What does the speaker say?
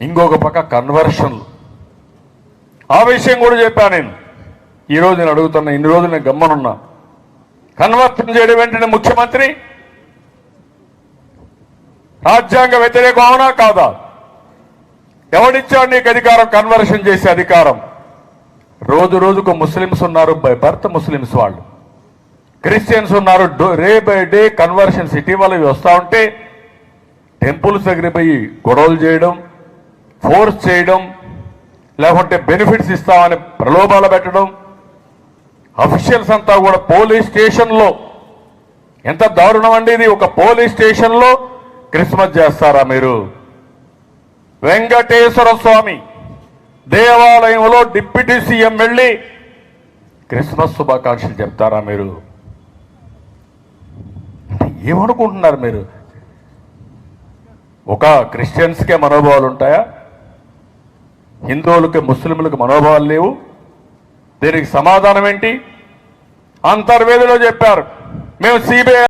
ఇంకొక పక్క కన్వర్షన్లు. ఆ విషయం కూడా చెప్పాను నేను. ఈరోజు నేను అడుగుతున్నా, ఇన్ని రోజులు నేను గమ్మనున్నా. కన్వర్షన్ చేయడం వెంటనే ముఖ్యమంత్రి రాజ్యాంగ వ్యతిరేకం అవునా కాదా? ఎవడిచ్చాడు నీకు అధికారం? కన్వర్షన్ చేసే అధికారం. రోజు రోజుకు ముస్లిమ్స్ ఉన్నారు, బై బర్త్ ముస్లిమ్స్ వాళ్ళు, క్రిస్టియన్స్ ఉన్నారు, డే బై డే కన్వర్షన్స్. ఇటీవల వస్తూ ఉంటే టెంపుల్స్ దగ్గర పోయి గొడవలు చేయడం, ఫోర్స్ చేయడం, లేకుంటే బెనిఫిట్స్ ఇస్తామని ప్రలోభాలు పెట్టడం. అఫీషియల్స్ అంతా కూడా పోలీస్ స్టేషన్లో, ఎంత దారుణం అండి ఇది! ఒక పోలీస్ స్టేషన్లో క్రిస్మస్ చేస్తారా మీరు? వెంకటేశ్వర స్వామి దేవాలయంలో డిప్యూటీ సీఎం వెళ్ళి క్రిస్మస్ శుభాకాంక్షలు చెప్తారా మీరు? ఏమనుకుంటున్నారు మీరు? ఒక క్రిస్టియన్స్కే మనోభావాలు ఉంటాయా? హిందువులకి ముస్లింలకు మనోభావాలు లేవు? దీనికి సమాధానం ఏంటి? అంతర్వేదిలో చెప్పారు, మేము సిబిఐ